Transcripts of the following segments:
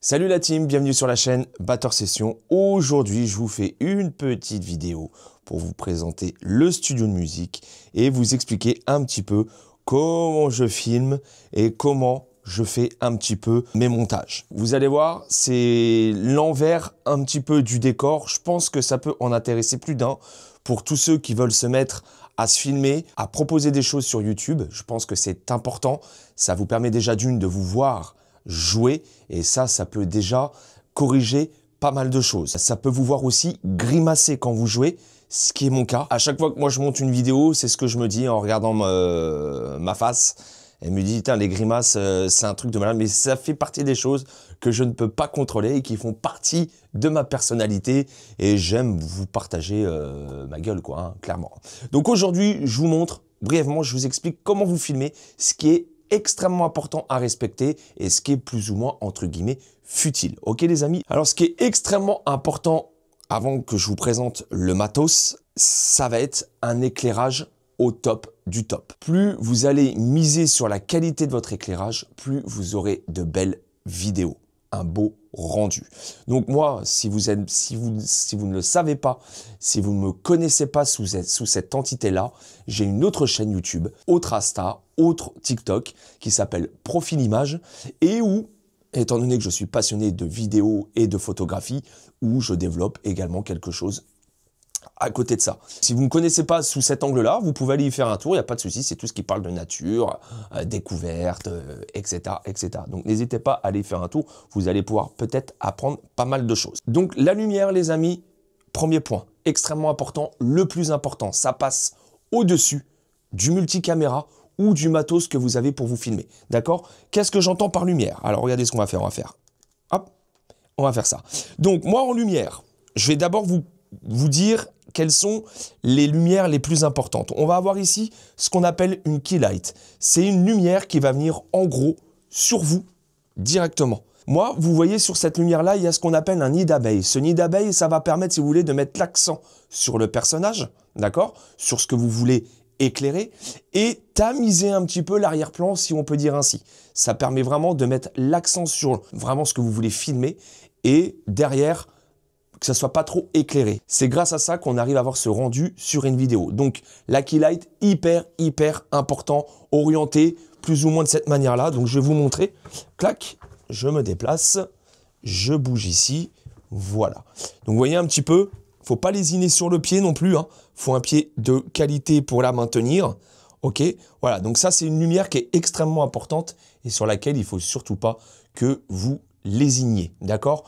Salut la team, bienvenue sur la chaîne Batteur Session. Aujourd'hui, je vous fais une petite vidéo pour vous présenter le studio de musique et vous expliquer un petit peu comment je filme et comment je fais un petit peu mes montages. Vous allez voir, c'est l'envers un petit peu du décor. Je pense que ça peut en intéresser plus d'un pour tous ceux qui veulent se mettre à se filmer, à proposer des choses sur YouTube. Je pense que c'est important. Ça vous permet déjà de vous voir jouer et ça peut déjà corriger pas mal de choses. Ça peut vous voir aussi grimacer quand vous jouez, ce qui est mon cas. À chaque fois que moi je monte une vidéo, c'est ce que je me dis en regardant ma face. Elle me dit, les grimaces, c'est un truc de malade, mais ça fait partie des choses que je ne peux pas contrôler et qui font partie de ma personnalité. Et j'aime vous partager ma gueule, quoi, clairement. Donc aujourd'hui, je vous montre, brièvement, je vous explique comment vous filmer, ce qui est extrêmement important à respecter et ce qui est plus ou moins, entre guillemets, futile. Ok les amis? Alors ce qui est extrêmement important, avant que je vous présente le matos, ça va être un éclairage au top du top. Plus vous allez miser sur la qualité de votre éclairage, plus vous aurez de belles vidéos, un beau rendu. Donc moi, si vous ne le savez pas, si vous ne me connaissez pas sous cette entité-là, j'ai une autre chaîne YouTube, autre Insta, autre TikTok, qui s'appelle Profil Image, et où, étant donné que je suis passionné de vidéo et de photographie, où je développe également quelque chose à côté de ça. Si vous ne me connaissez pas sous cet angle-là, vous pouvez aller y faire un tour, il n'y a pas de souci, c'est tout ce qui parle de nature, découverte, etc., etc. Donc n'hésitez pas à aller faire un tour, vous allez pouvoir peut-être apprendre pas mal de choses. Donc la lumière, les amis, premier point, extrêmement important, le plus important, ça passe au-dessus du multicaméra ou du matos que vous avez pour vous filmer, d'accord? Qu'est-ce que j'entends par lumière? Alors regardez ce qu'on va faire, hop, on va faire ça. Donc moi en lumière, je vais d'abord vous dire quelles sont les lumières les plus importantes. On va avoir ici ce qu'on appelle une key light. C'est une lumière qui va venir en gros sur vous directement. Moi, vous voyez sur cette lumière-là, il y a ce qu'on appelle un nid d'abeille. Ce nid d'abeille, ça va permettre, si vous voulez, de mettre l'accent sur le personnage, d'accord? Sur ce que vous voulez éclairer et tamiser un petit peu l'arrière-plan, si on peut dire ainsi. Ça permet vraiment de mettre l'accent sur vraiment ce que vous voulez filmer et derrière, que ça soit pas trop éclairé. C'est grâce à ça qu'on arrive à avoir ce rendu sur une vidéo. Donc la key light, hyper important, orienté plus ou moins de cette manière-là. Donc je vais vous montrer. Clac, je me déplace, je bouge ici, voilà. Donc vous voyez un petit peu, faut pas lésiner sur le pied non plus, hein. Faut un pied de qualité pour la maintenir. Ok, voilà. Donc ça c'est une lumière qui est extrêmement importante et sur laquelle il faut surtout pas que vous lésiniez, d'accord?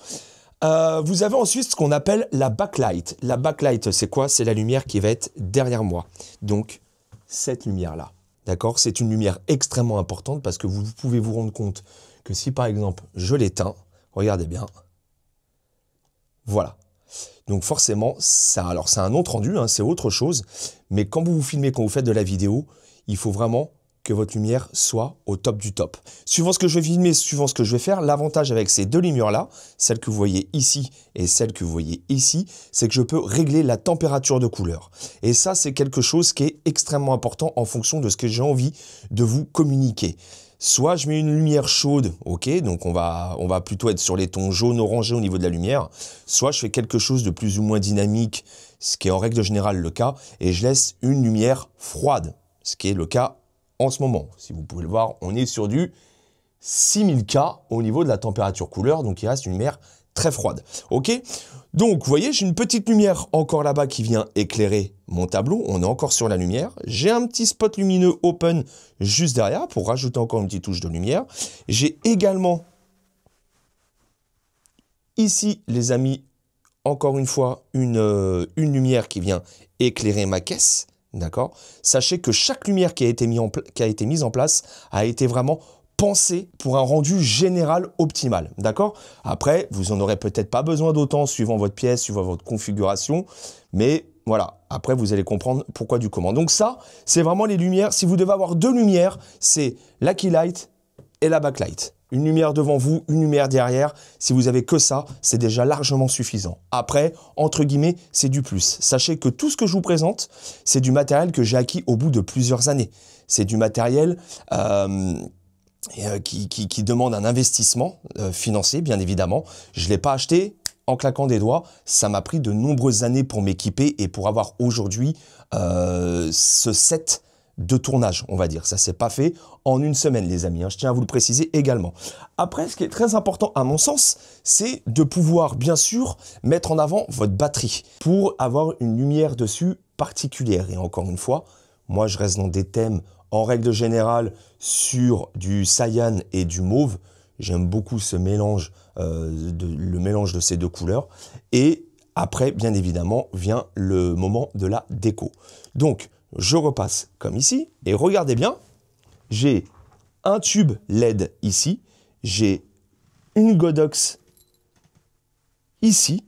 Vous avez ensuite ce qu'on appelle la backlight. La backlight, c'est quoi? C'est la lumière qui va être derrière moi. Donc, cette lumière-là. D'accord? C'est une lumière extrêmement importante parce que vous pouvez vous rendre compte que si, par exemple, je l'éteins, regardez bien. Voilà. Donc, forcément, alors c'est un autre rendu, hein, c'est autre chose. Mais quand vous vous filmez, quand vous faites de la vidéo, il faut vraiment que votre lumière soit au top du top. Suivant ce que je vais filmer, suivant ce que je vais faire, l'avantage avec ces deux lumières-là, celle que vous voyez ici et celle que vous voyez ici, c'est que je peux régler la température de couleur. Et ça, c'est quelque chose qui est extrêmement important en fonction de ce que j'ai envie de vous communiquer. Soit je mets une lumière chaude, ok, donc on va plutôt être sur les tons jaune orangé au niveau de la lumière, soit je fais quelque chose de plus ou moins dynamique, ce qui est en règle générale le cas, et je laisse une lumière froide, ce qui est le cas en ce moment. Si vous pouvez le voir, on est sur du 6000K au niveau de la température couleur, donc il reste une lumière très froide. Ok? Donc, vous voyez, j'ai une petite lumière encore là-bas qui vient éclairer mon tableau. On est encore sur la lumière. J'ai un petit spot lumineux open juste derrière pour rajouter encore une petite touche de lumière. J'ai également ici, les amis, encore une fois, une lumière qui vient éclairer ma caisse. D'accord? Sachez que chaque lumière qui a été mise en place a été vraiment pensée pour un rendu général optimal. D'accord? Après, vous en aurez peut-être pas besoin d'autant suivant votre pièce, suivant votre configuration. Mais voilà, après vous allez comprendre pourquoi du comment. Donc ça, c'est vraiment les lumières. Si vous devez avoir deux lumières, c'est la key light et la backlight. Une lumière devant vous, une lumière derrière. Si vous avez que ça, c'est déjà largement suffisant. Après, entre guillemets, c'est du plus. Sachez que tout ce que je vous présente, c'est du matériel que j'ai acquis au bout de plusieurs années. C'est du matériel et, qui demande un investissement financier, bien évidemment. Je ne l'ai pas acheté en claquant des doigts. Ça m'a pris de nombreuses années pour m'équiper et pour avoir aujourd'hui ce set de tournage, on va dire. Ça s'est pas fait en une semaine, les amis, hein. Je tiens à vous le préciser également. Après, ce qui est très important à mon sens, c'est de pouvoir, bien sûr, mettre en avant votre batterie pour avoir une lumière dessus particulière. Et encore une fois, moi, je reste dans des thèmes, en règle générale, sur du cyan et du mauve. J'aime beaucoup ce mélange, le mélange de ces deux couleurs. Et après, bien évidemment, vient le moment de la déco. Donc, je repasse comme ici. Et regardez bien, j'ai un tube LED ici. J'ai une Godox ici.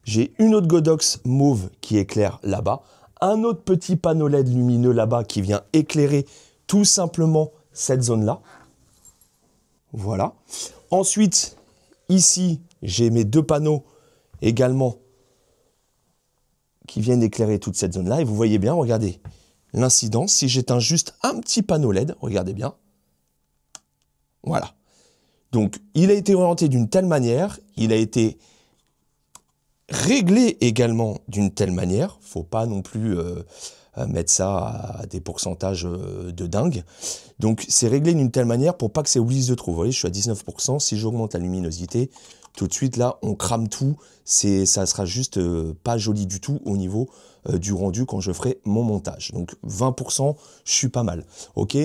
J'ai une autre Godox mauve qui éclaire là-bas. Un autre petit panneau LED lumineux là-bas qui vient éclairer tout simplement cette zone-là. Voilà. Ensuite, ici, j'ai mes deux panneaux également qui viennent éclairer toute cette zone-là. Et vous voyez bien, regardez, l'incidence. Si j'éteins juste un petit panneau LED, regardez bien. Voilà. Donc, il a été orienté d'une telle manière, il a été réglé également d'une telle manière. Faut pas non plus mettre ça à des pourcentages de dingue. Donc, c'est réglé d'une telle manière pour pas que ça oublie de trop. Vous voyez, je suis à 19%. Si j'augmente la luminosité, tout de suite, là, on crame tout. Ça sera juste pas joli du tout au niveau du rendu quand je ferai mon montage. Donc, 20%, je suis pas mal. OK ?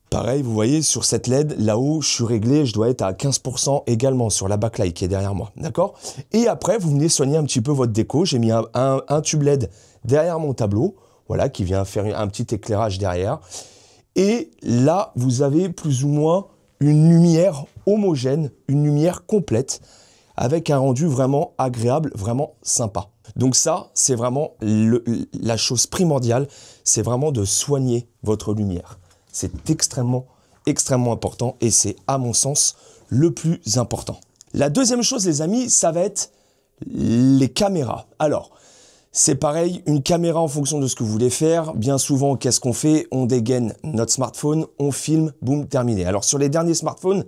Pareil, vous voyez, sur cette LED, là-haut, je suis réglé, je dois être à 15% également sur la backlight qui est derrière moi, d'accord? Et après, vous venez soigner un petit peu votre déco. J'ai mis un tube LED derrière mon tableau, voilà, qui vient faire un petit éclairage derrière. Et là, vous avez plus ou moins une lumière homogène, une lumière complète, avec un rendu vraiment agréable, vraiment sympa. Donc ça, c'est vraiment la chose primordiale, c'est vraiment de soigner votre lumière. C'est extrêmement, extrêmement important et c'est, à mon sens, le plus important. La deuxième chose, les amis, ça va être les caméras. Alors, c'est pareil, une caméra en fonction de ce que vous voulez faire. Bien souvent, qu'est-ce qu'on fait? On dégaine notre smartphone, on filme, boum, terminé. Alors, sur les derniers smartphones,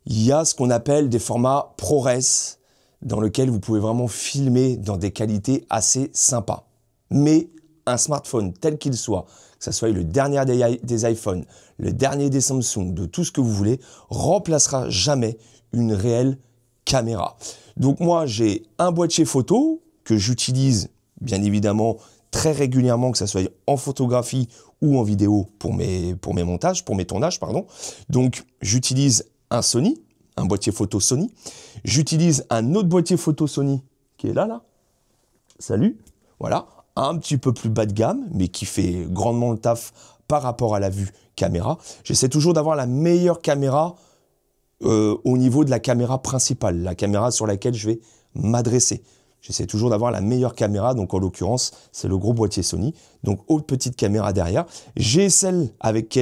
il y a ce qu'on appelle des formats ProRes, dans lesquels vous pouvez vraiment filmer dans des qualités assez sympas. Mais un smartphone tel qu'il soit, que ce soit le dernier des iPhones, le dernier des Samsung, de tout ce que vous voulez, remplacera jamais une réelle caméra. Donc moi, j'ai un boîtier photo que j'utilise bien évidemment très régulièrement, que ce soit en photographie ou en vidéo pour mes montages, pour mes tournages, pardon. Donc j'utilise un Sony, un boîtier photo Sony. J'utilise un autre boîtier photo Sony qui est là. Salut, voilà. Un petit peu plus bas de gamme, mais qui fait grandement le taf par rapport à la vue caméra. J'essaie toujours d'avoir la meilleure caméra au niveau de la caméra principale, la caméra sur laquelle je vais m'adresser. J'essaie toujours d'avoir la meilleure caméra, donc en l'occurrence, c'est le gros boîtier Sony. Donc, autre petite caméra derrière. J'ai celle avec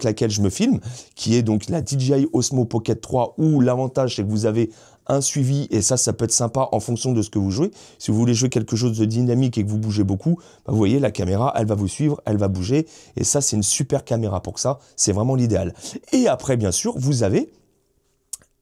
laquelle je me filme, qui est donc la DJI Osmo Pocket 3, où l'avantage, c'est que vous avez un suivi, et ça peut être sympa en fonction de ce que vous jouez. Si vous voulez jouer quelque chose de dynamique et que vous bougez beaucoup, bah vous voyez, la caméra, elle va vous suivre, elle va bouger, et ça, c'est une super caméra pour ça. C'est vraiment l'idéal. Et après, bien sûr, vous avez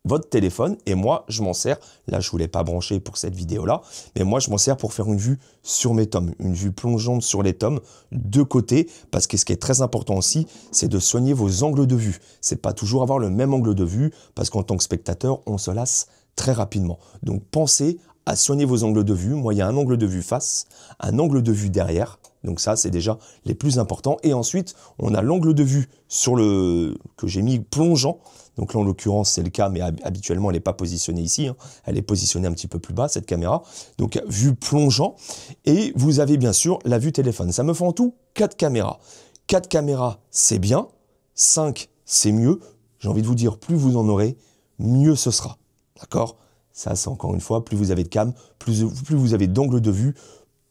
votre téléphone, et moi je m'en sers, là je ne voulais pas brancher pour cette vidéo là, mais moi je m'en sers pour faire une vue sur mes tomes, une vue plongeante sur les tomes de côté, parce que ce qui est très important aussi, c'est de soigner vos angles de vue. C'est pas toujours avoir le même angle de vue, parce qu'en tant que spectateur, on se lasse très rapidement. Donc pensez à soigner vos angles de vue. Moi il y a un angle de vue face, un angle de vue derrière, donc ça c'est déjà les plus importants, et ensuite on a l'angle de vue sur que j'ai mis plongeant. Donc là, en l'occurrence, c'est le cas, mais habituellement, elle n'est pas positionnée ici. Hein. Elle est positionnée un petit peu plus bas, cette caméra. Donc, vue plongeant. Et vous avez bien sûr la vue téléphone. Ça me fait en tout 4 caméras. 4 caméras, c'est bien. 5, c'est mieux. J'ai envie de vous dire, plus vous en aurez, mieux ce sera. D'accord? Ça, c'est encore une fois, plus vous avez de cam, plus vous avez d'angle de vue,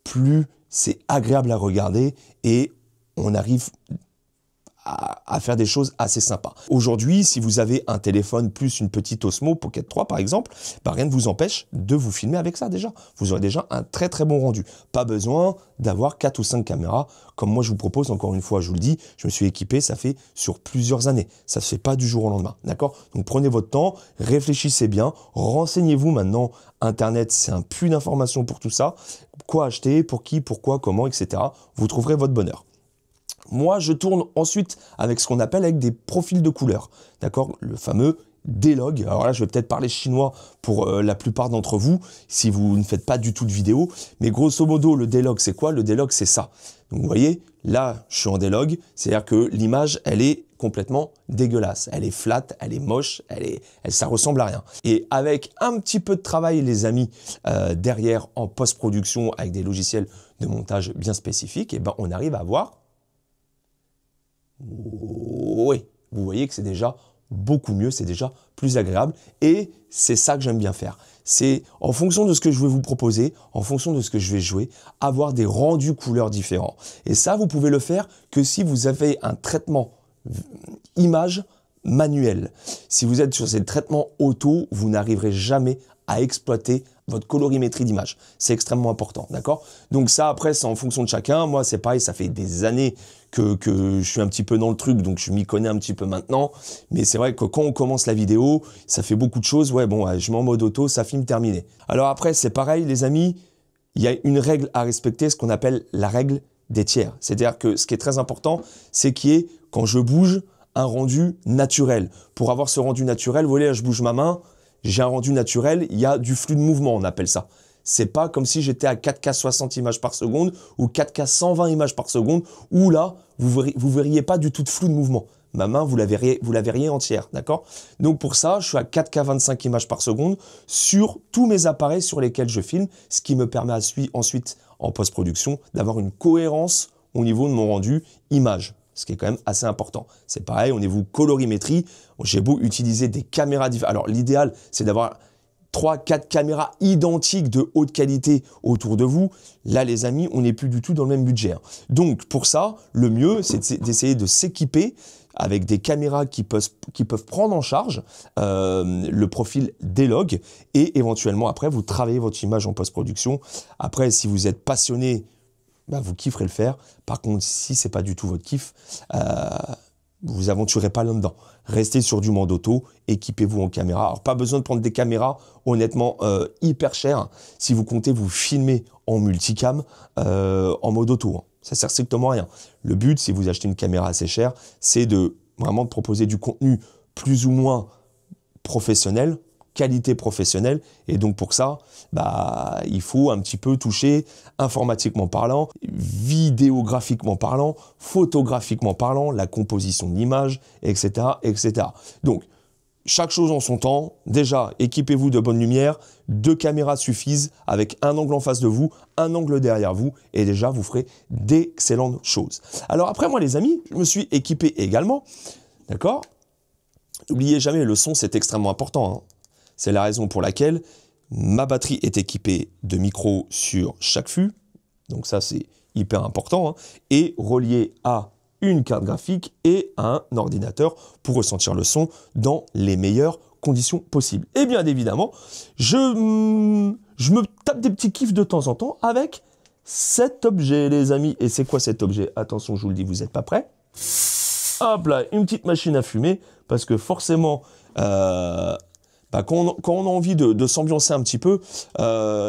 plus c'est agréable à regarder et on arrive à faire des choses assez sympas. Aujourd'hui, si vous avez un téléphone plus une petite Osmo Pocket 3 par exemple, bah, rien ne vous empêche de vous filmer avec ça déjà. Vous aurez déjà un très très bon rendu. Pas besoin d'avoir 4 ou 5 caméras comme moi je vous propose. Encore une fois, je vous le dis, je me suis équipé, ça fait sur plusieurs années. Ça se fait pas du jour au lendemain, d'accord? Donc prenez votre temps, réfléchissez bien, renseignez-vous maintenant. Internet, c'est un puits d'informations pour tout ça. Quoi acheter, pour qui, pourquoi, comment, etc. Vous trouverez votre bonheur. Moi, je tourne ensuite avec ce qu'on appelle avec des profils de couleurs, d'accord? Le fameux D-Log. Alors là, je vais peut-être parler chinois pour la plupart d'entre vous, si vous ne faites pas du tout de vidéo. Mais grosso modo, le D-Log, c'est quoi? Le D-Log, c'est ça. Donc vous voyez, là, je suis en D-Log, c'est-à-dire que l'image, elle est complètement dégueulasse. Elle est flat, elle est moche, ça ressemble à rien. Et avec un petit peu de travail, les amis, derrière en post-production, avec des logiciels de montage bien spécifiques, et ben, on arrive à avoir... Oui, vous voyez que c'est déjà beaucoup mieux, c'est déjà plus agréable et c'est ça que j'aime bien faire. C'est en fonction de ce que je vais vous proposer, en fonction de ce que je vais jouer, avoir des rendus couleurs différents. Et ça, vous pouvez le faire que si vous avez un traitement image manuel. Si vous êtes sur ces traitements auto, vous n'arriverez jamais à exploiter votre colorimétrie d'image. C'est extrêmement important, d'accord? Donc ça, après, c'est en fonction de chacun. Moi, c'est pareil, ça fait des années que je suis un petit peu dans le truc, donc je m'y connais un petit peu maintenant. Mais c'est vrai que quand on commence la vidéo, ça fait beaucoup de choses. Ouais, bon, je mets en mode auto, ça filme terminé. Alors après, c'est pareil, les amis, il y a une règle à respecter, ce qu'on appelle la règle des tiers. C'est-à-dire que ce qui est très important, c'est qu'il y ait, quand je bouge, un rendu naturel. Pour avoir ce rendu naturel, vous voyez, là, je bouge ma main, j'ai un rendu naturel, il y a du flux de mouvement, on appelle ça. C'est pas comme si j'étais à 4K 60 images par seconde ou 4K 120 images par seconde, où là, vous verriez pas du tout de flou de mouvement. Ma main, vous la verriez entière, d'accord? Donc pour ça, je suis à 4K 25 images par seconde sur tous mes appareils sur lesquels je filme, ce qui me permet ensuite, en post-production, d'avoir une cohérence au niveau de mon rendu image. Ce qui est quand même assez important. C'est pareil, au niveau colorimétrie, j'ai beau utiliser des caméras différentes. Alors l'idéal, c'est d'avoir 3-4 caméras identiques de haute qualité autour de vous. Là, les amis, on n'est plus du tout dans le même budget. Donc pour ça, le mieux, c'est d'essayer de s'équiper avec des caméras qui peuvent prendre en charge le profil D-Log et éventuellement, après, vous travaillez votre image en post-production. Après, si vous êtes passionné, bah, vous kifferez le faire. Par contre, si c'est pas du tout votre kiff, vous aventurez pas là-dedans. Restez sur du mode auto, équipez-vous en caméra. Alors, pas besoin de prendre des caméras, honnêtement, hyper chères. Si vous comptez vous filmer en multicam, en mode auto, hein. Ça sert strictement à rien. Le but, si vous achetez une caméra assez chère, c'est de vraiment de proposer du contenu plus ou moins professionnel, qualité professionnelle, et donc pour ça, bah, il faut un petit peu toucher informatiquement parlant, vidéographiquement parlant, photographiquement parlant, la composition de l'image, etc., etc. Donc, chaque chose en son temps. Déjà, équipez-vous de bonne lumière, 2 caméras suffisent avec un angle en face de vous, un angle derrière vous, et déjà, vous ferez d'excellentes choses. Alors après, moi, les amis, je me suis équipé également, d'accord? N'oubliez jamais, le son, c'est extrêmement important, hein. C'est la raison pour laquelle ma batterie est équipée de micros sur chaque fût. Donc ça, c'est hyper important, hein, et relié à une carte graphique et un ordinateur pour ressentir le son dans les meilleures conditions possibles. Et bien évidemment, je me tape des petits kiffs de temps en temps avec cet objet, les amis. Et c'est quoi cet objet? Attention, je vous le dis, vous n'êtes pas prêts? Hop là, une petite machine à fumer, parce que forcément, quand on a envie de s'ambiancer un petit peu,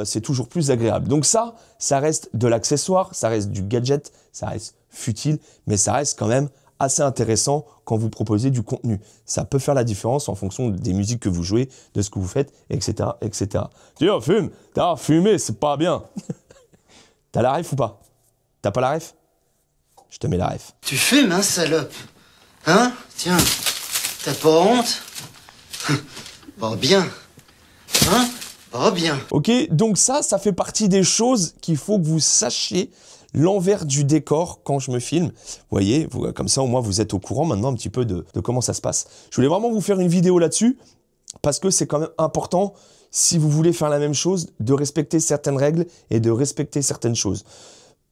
c'est toujours plus agréable. Donc ça reste de l'accessoire, ça reste du gadget, ça reste futile, mais ça reste quand même assez intéressant quand vous proposez du contenu. Ça peut faire la différence en fonction des musiques que vous jouez, de ce que vous faites, etc., etc. Tiens, fume, t'as fumé, c'est pas bien. T'as la ref ou pas? T'as pas la ref? Je te mets la ref. Tu fumes, hein, salope? Hein? Tiens, t'as pas honte? Pas bien. Hein? Pas bien. Ok, donc ça fait partie des choses qu'il faut que vous sachiez l'envers du décor quand je me filme. Vous voyez, comme ça au moins vous êtes au courant maintenant un petit peu de comment ça se passe. Je voulais vraiment vous faire une vidéo là-dessus parce que c'est quand même important, si vous voulez faire la même chose, de respecter certaines règles et de respecter certaines choses.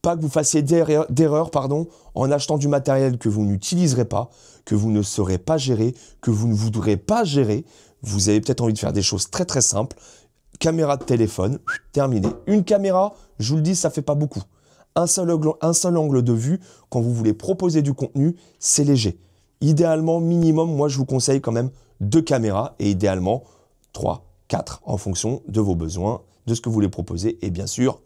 Pas que vous fassiez d'erreur, en achetant du matériel que vous n'utiliserez pas, que vous ne saurez pas gérer, que vous ne voudrez pas gérer. Vous avez peut-être envie de faire des choses très très simples. Caméra de téléphone, terminé. Une caméra, je vous le dis, ça fait pas beaucoup. Un seul angle de vue, quand vous voulez proposer du contenu, c'est léger. Idéalement, minimum, moi je vous conseille quand même 2 caméras et idéalement 3, 4 en fonction de vos besoins, de ce que vous voulez proposer et bien sûr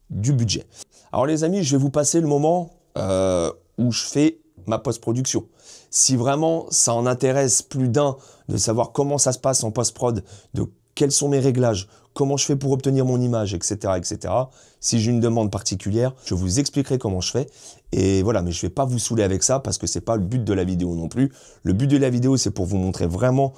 du budget. Alors les amis, je vais vous passer le moment où je fais ma post-production. Si vraiment ça en intéresse plus d'un de savoir comment ça se passe en post-prod, de quels sont mes réglages, comment je fais pour obtenir mon image, etc. etc. Si j'ai une demande particulière, je vous expliquerai comment je fais. Et voilà, mais je ne vais pas vous saouler avec ça parce que ce n'est pas le but de la vidéo non plus. Le but de la vidéo, c'est pour vous montrer vraiment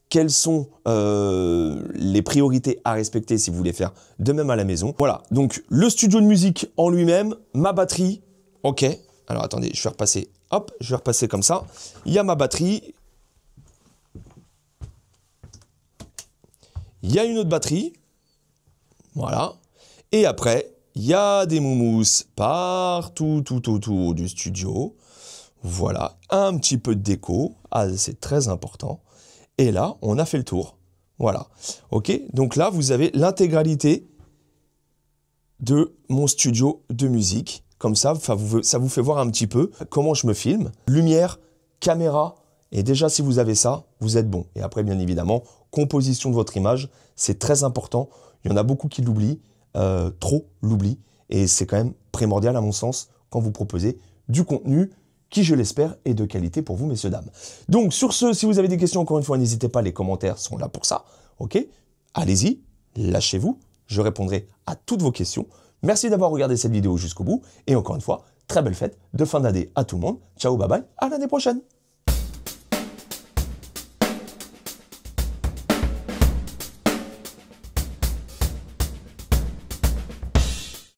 quelles sont les priorités à respecter si vous voulez faire de même à la maison. Voilà, donc le studio de musique en lui-même, ma batterie, ok. Alors attendez, je vais repasser, hop, je vais repasser comme ça. Il y a ma batterie. Il y a une autre batterie, voilà. Et après, il y a des moumousses partout, tout autour du studio. Voilà, un petit peu de déco, c'est très important. Et là, on a fait le tour. Voilà, ok. Donc là, vous avez l'intégralité de mon studio de musique. Comme ça vous fait voir un petit peu comment je me filme. Lumière, caméra. Et déjà, si vous avez ça, vous êtes bon. Et après, bien évidemment, composition de votre image, c'est très important. Il y en a beaucoup qui l'oublient, trop l'oublient. Et c'est quand même primordial, à mon sens, quand vous proposez du contenu qui, je l'espère, est de qualité pour vous, messieurs, dames. Donc, sur ce, si vous avez des questions, encore une fois, n'hésitez pas, les commentaires sont là pour ça. Ok? Allez-y, lâchez-vous, je répondrai à toutes vos questions. Merci d'avoir regardé cette vidéo jusqu'au bout. Et encore une fois, très belle fête de fin d'année à tout le monde. Ciao, bye bye, à l'année prochaine.